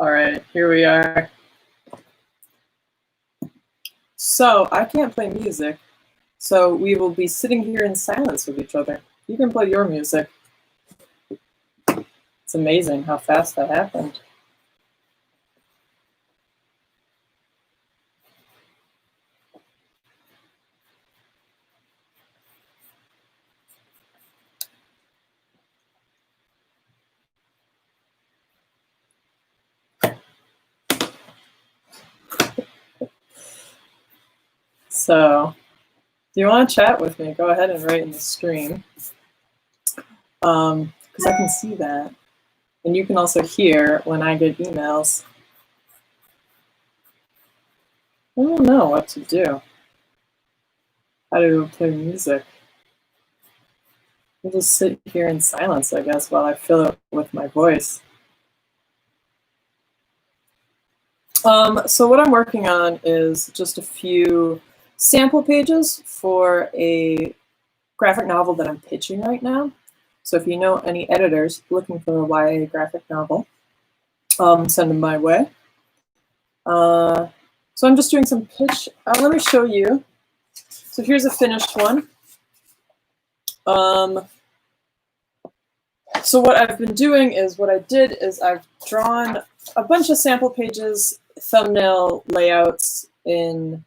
All right, here we are. So I can't play music, so we will be sitting here in silence with each other. You can play your music. It's amazing how fast that happened. So if you want to chat with me, go ahead and write in the stream, because I can see that. And you can also hear when I get emails. I don't know what to do. How to play music. I'll just sit here in silence, I guess, while I fill it with my voice. So what I'm working on is just a few sample pages for a graphic novel that I'm pitching right now. So if you know any editors looking for a YA graphic novel, send them my way. So I'm just doing some pitch. Let me show you. So here's a finished one. So what I've been doing is, what I did is I've drawn a bunch of sample pages, thumbnail layouts in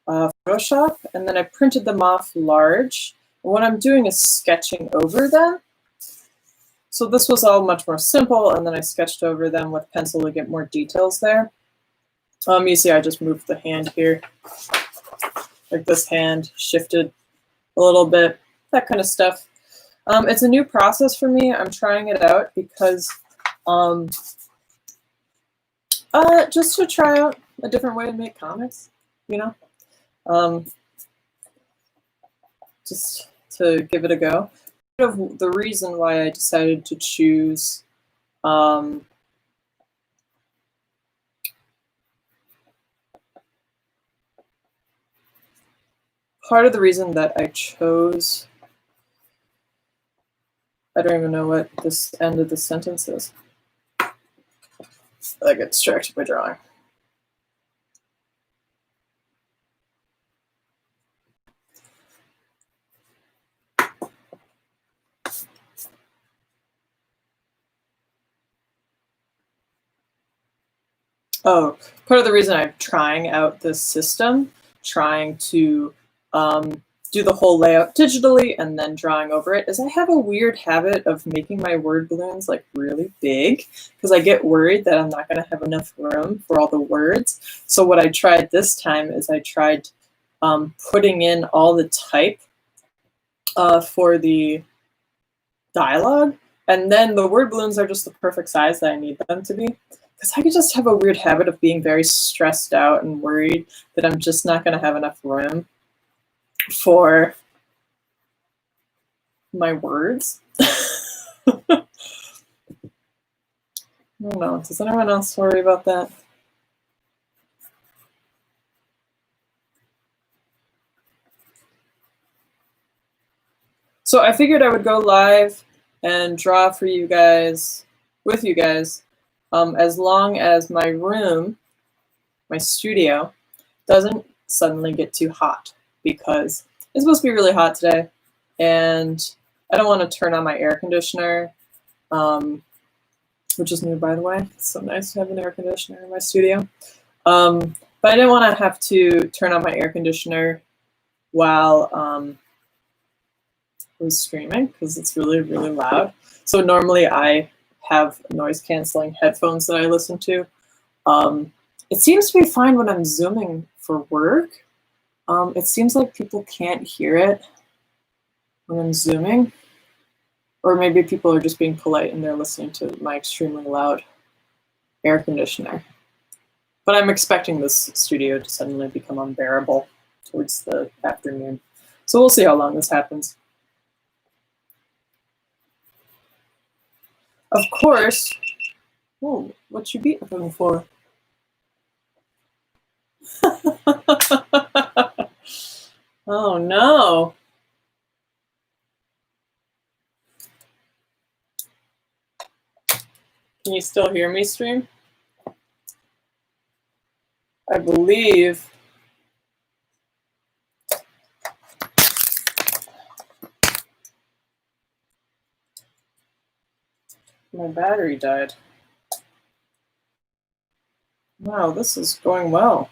Photoshop, and then I printed them off large. And what I'm doing is sketching over them. So this was all much more simple, and then I sketched over them with pencil to get more details there. You see I just moved the hand here. Like this hand shifted a little bit, that kind of stuff. It's a new process for me. I'm trying it out because just to try out a different way to make comics, you know, just to give it a go. The reason why I decided to choose part of the reason that I chose, I don't even know what this end of the sentence is. I get distracted by drawing. Oh, part of the reason I'm trying out this system, trying to do the whole layout digitally and then drawing over it, is I have a weird habit of making my word balloons like really big because I get worried that I'm not going to have enough room for all the words. So what I tried this time is I tried putting in all the type for the dialogue, and then the word balloons are just the perfect size that I need them to be. Because I could just have a weird habit of being very stressed out and worried that I'm just not going to have enough room for my words. I don't know. Does anyone else worry about that? So I figured I would go live and draw for you guys, with you guys, as long as my room, my studio, doesn't suddenly get too hot, because it's supposed to be really hot today, and I don't want to turn on my air conditioner, which is new, by the way. It's so nice to have an air conditioner in my studio. But I didn't want to have to turn on my air conditioner while I was streaming, because it's really, really loud. So normally I have noise-canceling headphones that I listen to. It seems to be fine when I'm Zooming for work. It seems like people can't hear it when I'm Zooming. Or maybe people are just being polite and they're listening to my extremely loud air conditioner. But I'm expecting this studio to suddenly become unbearable towards the afternoon. So we'll see how long this happens. Of course, oh, what you beat them for? Oh no. Can you still hear me, stream? I believe my battery died. Wow, this is going well.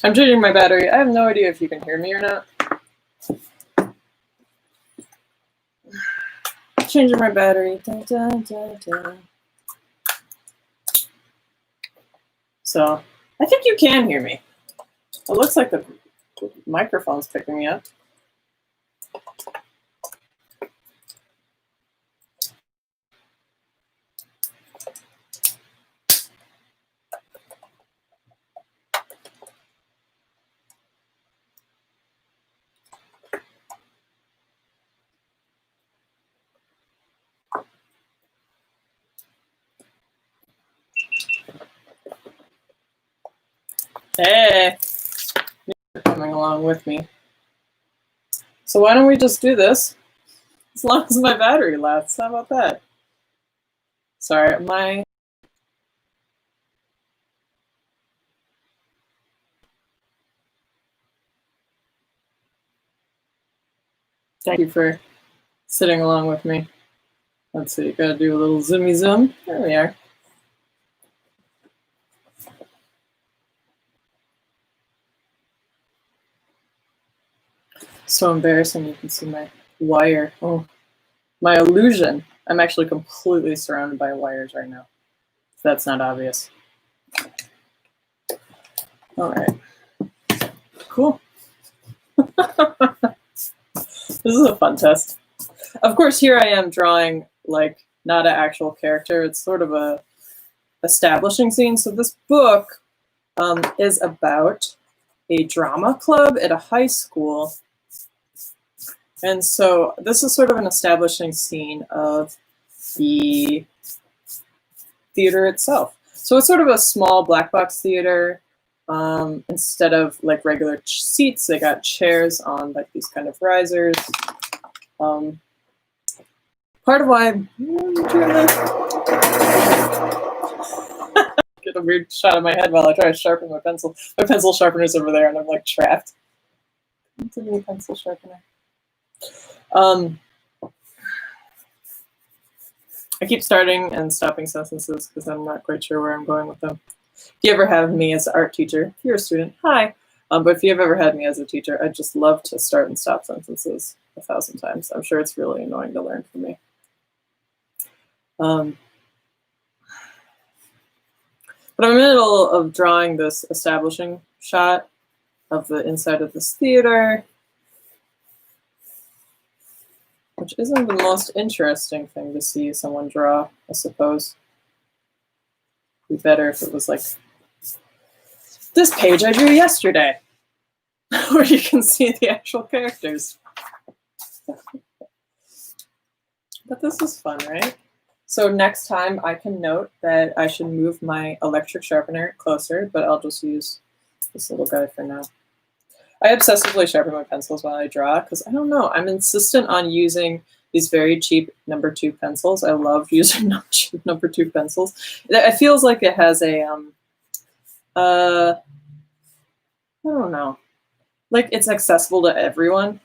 I'm changing my battery. I have no idea if you can hear me or not. Changing my battery. Dun, dun, dun, dun. So I think you can hear me. It looks like the microphone's picking me up. Hey, you're coming along with me. So why don't we just do this as long as my battery lasts? How about that? Sorry, thank you for sitting along with me. Let's see, gotta do a little zoomy zoom. There we are. So embarrassing, you can see my wire. Oh, my illusion. I'm actually completely surrounded by wires right now. If that's not obvious. All right. Cool. This is a fun test. Of course, here I am drawing like not an actual character. It's sort of a establishing scene. So this book is about a drama club at a high school. And so this is sort of an establishing scene of the theater itself. So it's sort of a small black box theater. Instead of like regular seats, they got chairs on like these kind of risers. Part of why I'm doing this. Get a weird shot of my head while I try to sharpen my pencil. My pencil sharpener's over there, and I'm like trapped. It's a new pencil sharpener. I keep starting and stopping sentences because I'm not quite sure where I'm going with them. If you ever have me as an art teacher, if you're a student, hi. But if you've ever had me as a teacher, I'd just love to start and stop sentences 1,000 times. I'm sure it's really annoying to learn from me. But I'm in the middle of drawing this establishing shot of the inside of this theater, which isn't the most interesting thing to see someone draw, I suppose. It'd be better if it was like this page I drew yesterday, where you can see the actual characters. But this is fun, right? So next time I can note that I should move my electric sharpener closer, but I'll just use this little guy for now. I obsessively sharpen my pencils while I draw because I don't know, I'm insistent on using these very cheap number 2 pencils. I love using cheap number 2 pencils. It feels like it has a, I don't know, like it's accessible to everyone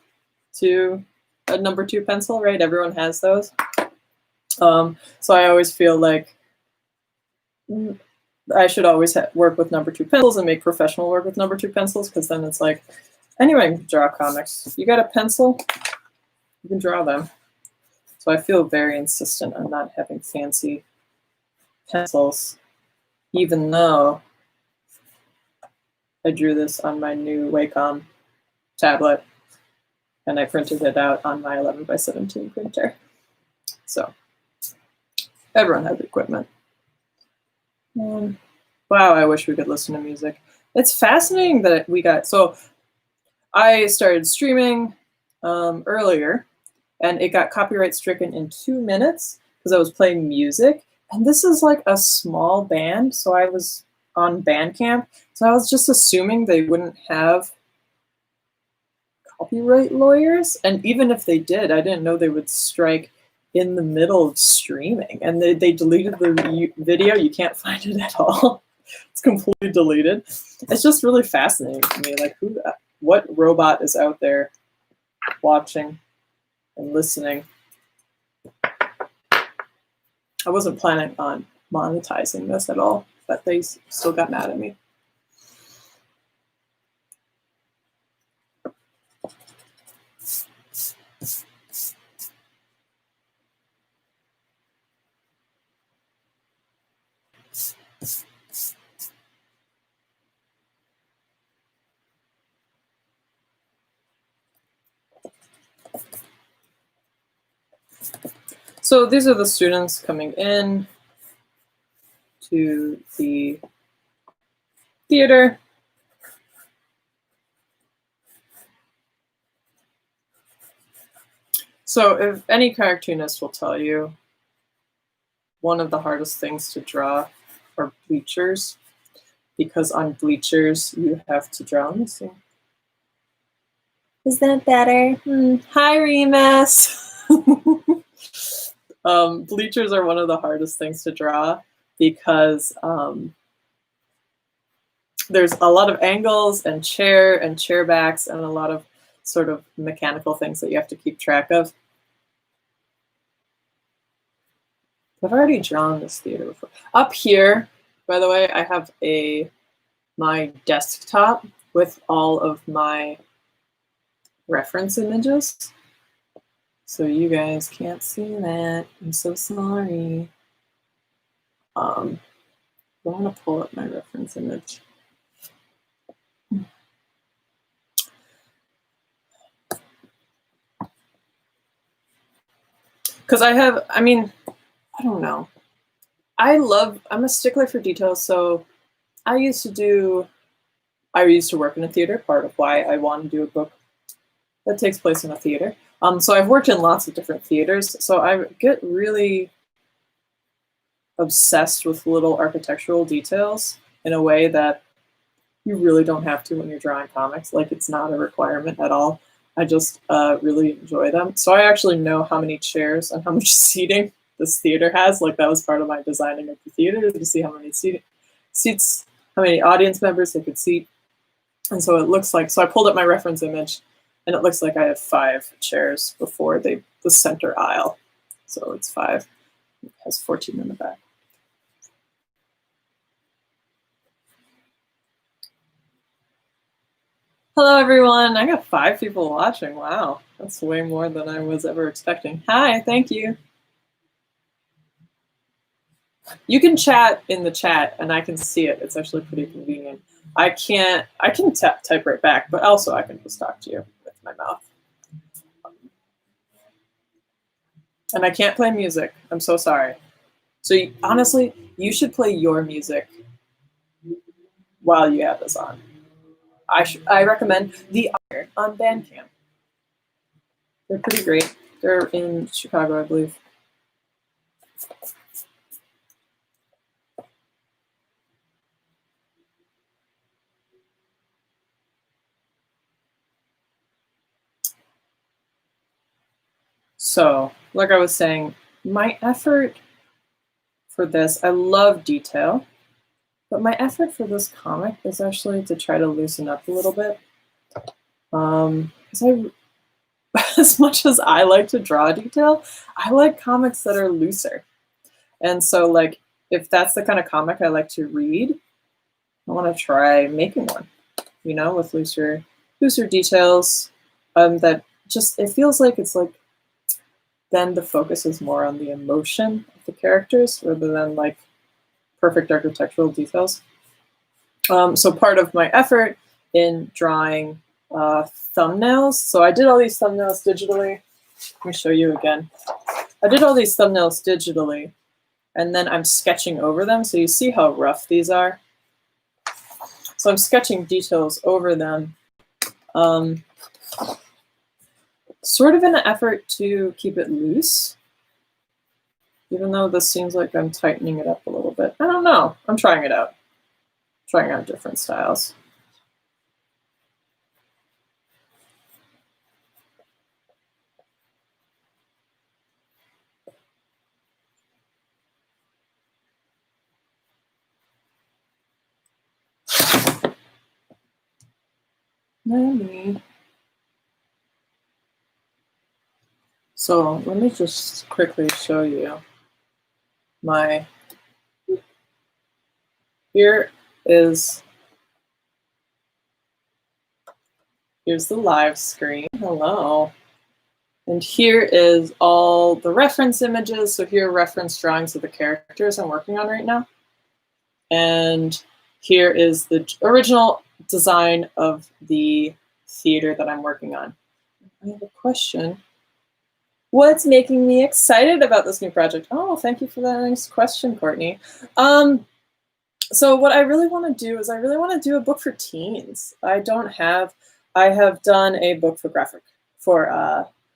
to a number 2 pencil, right? Everyone has those. So I always feel like I should always work with number 2 pencils and make professional work with number 2 pencils, because then it's like, anyway, draw comics. You got a pencil, you can draw them. So I feel very insistent on not having fancy pencils, even though I drew this on my new Wacom tablet and I printed it out on my 11x17 printer. So everyone has equipment. Wow, I wish we could listen to music. It's fascinating that we got, so I started streaming earlier, and it got copyright stricken in 2 minutes because I was playing music. And this is like a small band, so I was on Bandcamp, so I was just assuming they wouldn't have copyright lawyers. And even if they did, I didn't know they would strike in the middle of streaming. And they deleted the video. You can't find it at all. It's completely deleted. It's just really fascinating to me, like what robot is out there watching and listening. I wasn't planning on monetizing this at all, but they still got mad at me. So these are the students coming in to the theater. So if any cartoonist will tell you, one of the hardest things to draw are bleachers, because on bleachers you have to draw. Let me see. Is that better? Hi, Remus. Bleachers are one of the hardest things to draw because there's a lot of angles and chair backs and a lot of sort of mechanical things that you have to keep track of. I've already drawn this theater before. Up here, by the way, I have my desktop with all of my reference images. So you guys can't see that. I'm so sorry. I want to pull up my reference image. Because I don't know. I'm a stickler for details, so I used to work in a theater, part of why I want to do a book that takes place in a theater. So I've worked in lots of different theaters, so I get really obsessed with little architectural details in a way that you really don't have to when you're drawing comics. Like, it's not a requirement at all. I just really enjoy them. So I actually know how many chairs and how much seating this theater has. Like, that was part of my designing of the theater, to see how many seats, how many audience members they could seat. And so it looks like, so I pulled up my reference image, and it looks like I have 5 chairs before the center aisle. So it's 5. It has 14 in the back. Hello, everyone. I got 5 people watching. Wow, that's way more than I was ever expecting. Hi, thank you. You can chat in the chat, and I can see it. It's actually pretty convenient. I can type right back, but also I can just talk to you with my mouth. And I can't play music. I'm so sorry. So honestly, you should play your music while you have this on. I recommend the Honor on Bandcamp. They're pretty great. They're in Chicago, I believe. So, like I was saying, my effort for this, I love detail, but my effort for this comic is actually to try to loosen up a little bit. Because as much as I like to draw detail, I like comics that are looser. And so, like, if that's the kind of comic I like to read, I want to try making one, you know, with looser details. That just, it feels like it's like, then the focus is more on the emotion of the characters rather than like perfect architectural details. So part of my effort in drawing thumbnails, so I did all these thumbnails digitally. Let me show you again. I did all these thumbnails digitally, and then I'm sketching over them. So you see how rough these are? So I'm sketching details over them, sort of in an effort to keep it loose, even though this seems like I'm tightening it up a little bit. I don't know. I'm trying it out. Trying out different styles. So let me just quickly show you my, here's the live screen. Hello. And here is all the reference images. So here are reference drawings of the characters I'm working on right now. And here is the original design of the theater that I'm working on. I have a question. What's making me excited about this new project? Oh, thank you for that nice question, Courtney. So what I really want to do is I really want to do a book for teens. I have done a book for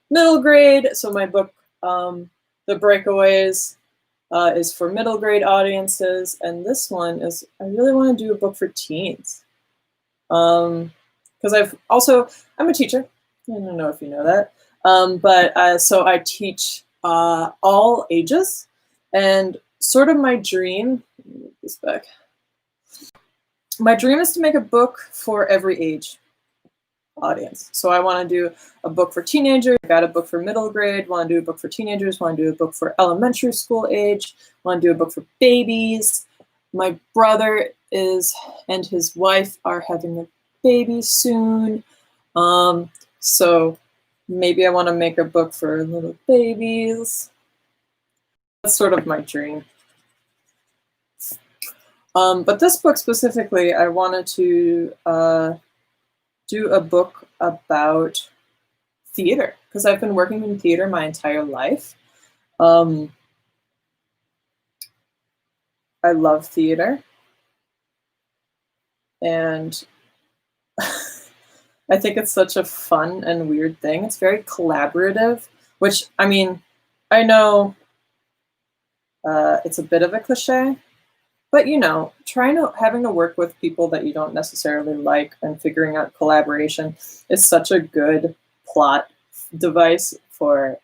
middle grade. So my book, The Breakaways, is for middle grade audiences. And this one is, I really want to do a book for teens. Because I'm a teacher. I don't know if you know that. So I teach all ages, and sort of my dream, let me move this back. My dream is to make a book for every age audience. So I want to do a book for teenagers, I got a book for middle grade, want to do a book for teenagers, want to do a book for elementary school age, want to do a book for babies. My brother and his wife are having a baby soon. So maybe I want to make a book for little babies. That's sort of my dream. But this book specifically, I wanted to do a book about theater, because I've been working in theater my entire life. I love theater. And I think it's such a fun and weird thing. It's very collaborative, which, I mean, I know it's a bit of a cliche, but you know, having to work with people that you don't necessarily like and figuring out collaboration is such a good plot device for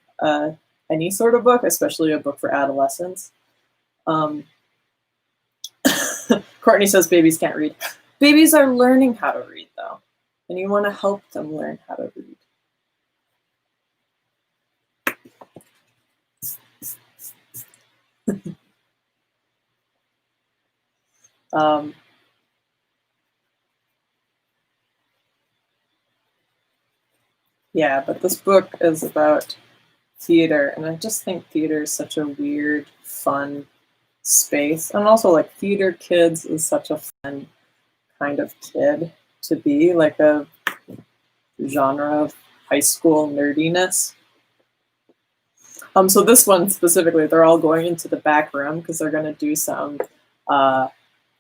any sort of book, especially a book for adolescents. Courtney says babies can't read. Babies are learning how to read, though, and you want to help them learn how to read. Yeah, but this book is about theater, and I just think theater is such a weird, fun space. And also, like, theater kids is such a fun kind of kid to be, like a genre of high school nerdiness. So this one specifically, they're all going into the back room because they're going to do some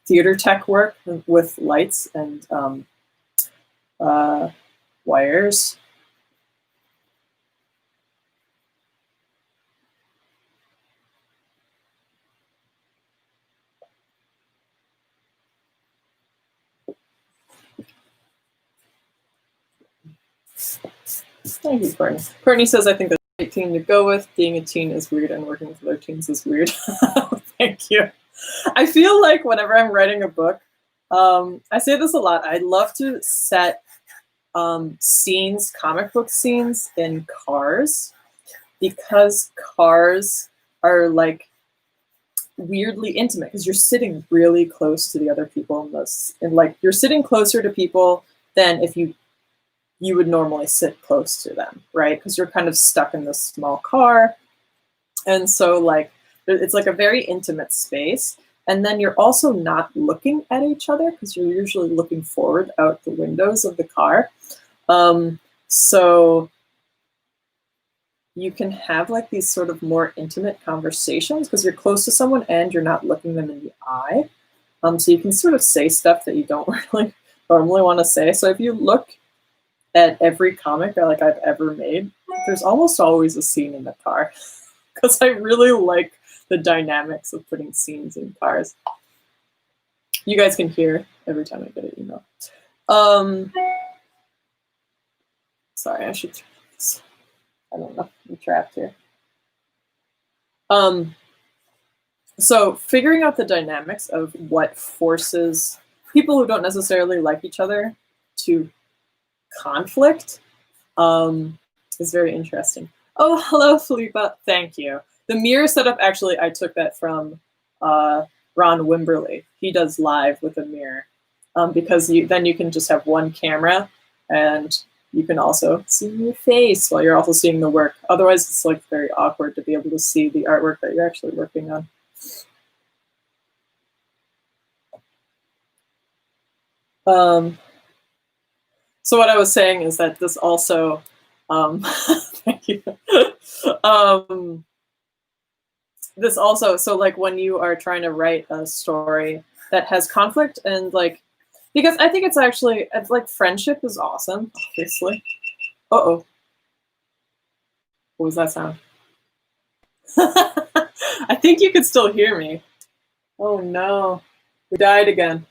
theater tech work with lights and wires. Thank you, Courtney. Courtney says, I think that's a great teen to go with. Being a teen is weird and working with other teens is weird. Thank you. I feel like whenever I'm writing a book, I say this a lot, I love to set scenes, comic book scenes in cars, because cars are like weirdly intimate because you're sitting really close to the other people in this, and like you're sitting closer to people than if you would normally sit close to them, right? Because you're kind of stuck in this small car. And so like, it's like a very intimate space. And then you're also not looking at each other because you're usually looking forward out the windows of the car. So you can have like these sort of more intimate conversations because you're close to someone and you're not looking them in the eye. So you can sort of say stuff that you don't really normally want to say. So if you look at every comic that like I've ever made, there's almost always a scene in the car because I really like the dynamics of putting scenes in cars. You guys can hear every time I get an email. Sorry, I should turn this. I don't know, I'm trapped here. So figuring out the dynamics of what forces people who don't necessarily like each other to conflict is very interesting. Oh, hello, Felipa. Thank you. The mirror setup, actually, I took that from Ron Wimberly. He does live with a mirror because then you can just have one camera and you can also see your face while you're also seeing the work. Otherwise, it's like very awkward to be able to see the artwork that you're actually working on. So what I was saying is that this also, thank you. This also, so like when you are trying to write a story that has conflict and like, because I think it's actually, it's like friendship is awesome, obviously. Uh-oh. What was that sound? I think you could still hear me. Oh no, we died again.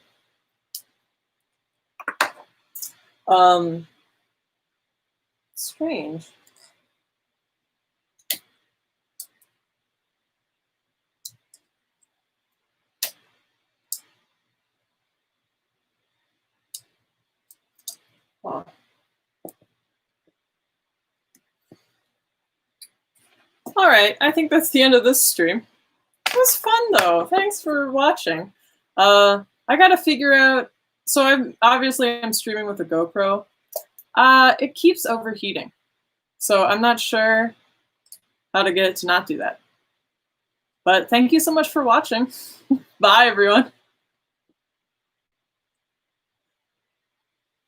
Strange. Huh. All right, I think that's the end of this stream. It was fun though. Thanks for watching. I gotta figure out. So I'm streaming with a GoPro. It keeps overheating, so I'm not sure how to get it to not do that. But thank you so much for watching. Bye, everyone.